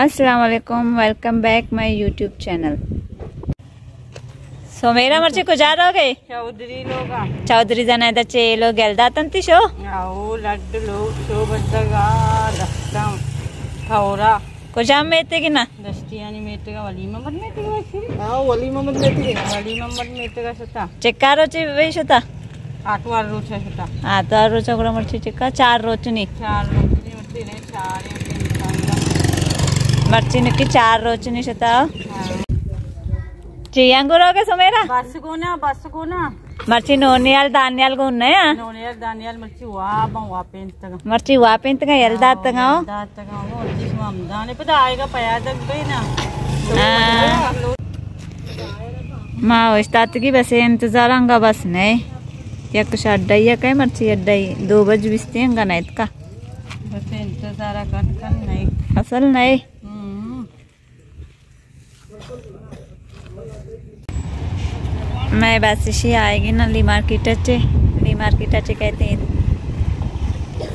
अस्सलाम वालेकुम, welcome back my YouTube channel. So मेरा मर्ची कुजारोगे चौधरी लोग चौधरी जन चेलो ಗೆಲ್ದಾತಂತಿ ಶೋ ಅವು ಲಡ್ಡುಲು ಶೋ ಬದ್ದಗ ದಸ್ತಾಂ ಖೌರಾ कुजाम मेतेगिना दस्तियानी मेतेगा वली मोहम्मद मेतेगा वैसे हां वली मोहम्मद मेतेगा सता ಚೆಕ್ಕಾರೋ ಚಿ ವೈಶತಾ आठवार रोच है सता ಆ ತಾರು ಚೋಗ್ರ ಮರ್ಚಿ ಚೆಕ್ಕ ಚಾರ್ ರೋಚನಿ मर्ची ने चार मर्ची निकी चार रोचनी शता चियांगुरोगे सुमेरा बस को ना मर्ची नोनियाल दानियाल को उन्नया नोनियाल दानियाल मर्ची वा पेंतगा मर्ची वापेंतगा ಎಲ್ದಾತगा वो जिसमें हमदाने पता आएगा पया तक गई ना माँ वस्तातगी बस इंतजार अंगा बस नहीं यक अड्डाई या कहीं मर्ची अड्डाई 2 बज बिस्ती अंगा नहीं का बस इंतजार कर नहीं असल नहीं मैं बस इसी आएगी ना ली मार्केट कहते हैं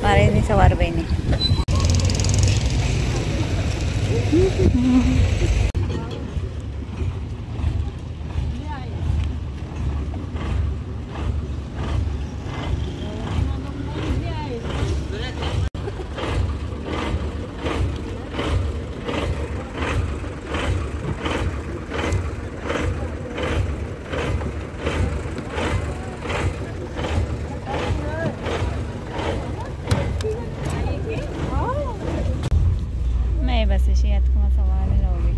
मारे नहीं सवार बहनी बस शियात को सवाल लोगे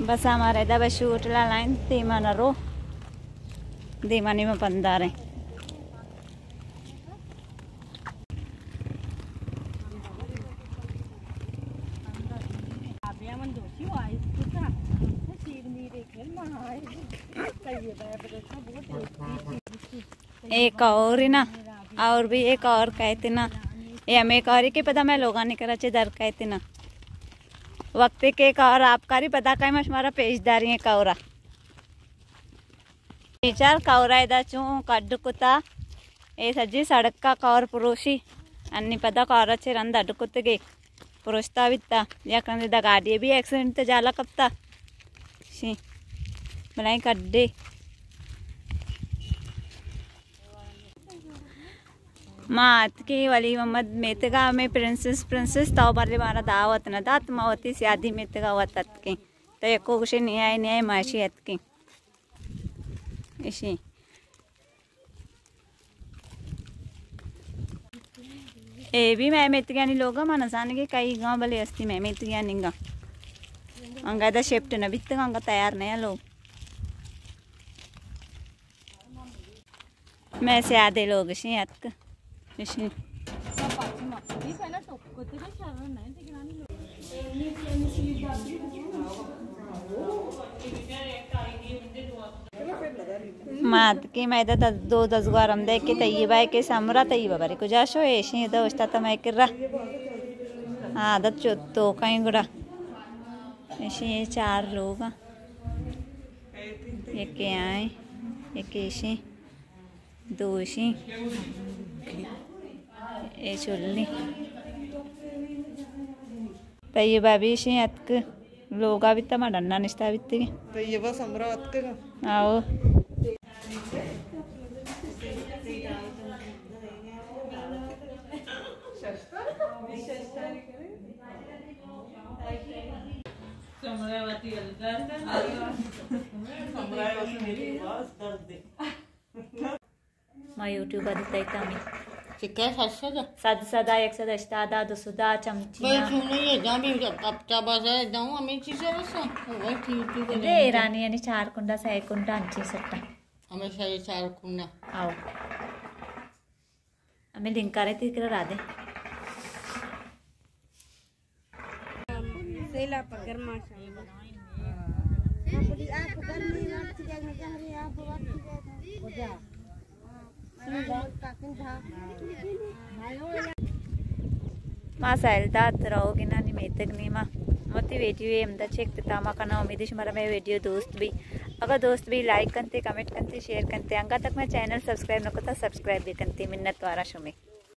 बस हमारे दबा शूट ला लाइन दीमान रो दीमानी में पंदारे एक और ही ना और भी एक और कहते ना ये हमें एक और ही के पता मैं लोगा नहीं करा दर कहते ना वक्त के और आपकारी पता का हमारा पेशदारी है कौरा टीचर कौरा इदा चू कड्डुकुता ए सज्जी सड़क का कौर पुरुषी अन्नी पता कौर अच्छे रंद अड्डुकुत्ते पुरुषता बित्ता याकंद गाड़ी भी एक्सीडेंट तो जाला कपता शी मलाई कड्डे मात की वली मोहम्मद मेतगा में प्रिंसेस तो बरले मारा दावत न दात मावती शादी मेतगा वतत के तो एको कुछ न्याय माशियत की इसी ए भी मैं मेतगा नहीं लोगा मनसाने के कई गांव भले अस्ती मैं मेतगा निंगा अंगा दा शिफ्ट न बित्तगा अंगा तैयार नहीं लोग मैं से आधे लोग इसी अतक इसी मात की मैं तो 2-10 बार हम देख के तय्यबा के समरा तय्यबा बारी को जाशो ऐसी तो उसता तो मैं कर रहा आदत जो तो कहीं गुड़ा ऐसी 4 लोग एक के आए एक ऐसी 2 ऐसी ए चुल्ली तय्यबा भी ऐसी अतक लोगा भी तो मडन्ना निस्ता बित्ती तय्यबा समरा अतक आओ మా యూట్యూబ్ అది తైతామి चिक्का सस्ता सद सदा एक सदा इस्तादा दुसुदा चमचिया सुनो ये जहाँ भी अब बाजार जाऊँ हमें चीज़ें बस वो ठीक ఇదే రాణి అని చారకుండా సేయకుండా అంచేసట్ట हमेशा ये चार कुन्ना आओ हमें लिंकारे तिकरा राधे सेला पर गर्मा మా సైల్దా రहोगी ना निमेतक नीमा मोती वीडियो ये हमदा चेक तामा करना उम्मीद है हमारा मैं वीडियो दोस्त भी अगर दोस्त भी लाइक करते कमेंट करते शेयर करते अंगा तक मैं चैनल सब्सक्राइब न करता सब्सक्राइब भी करते मिन्नत वारा शुमे।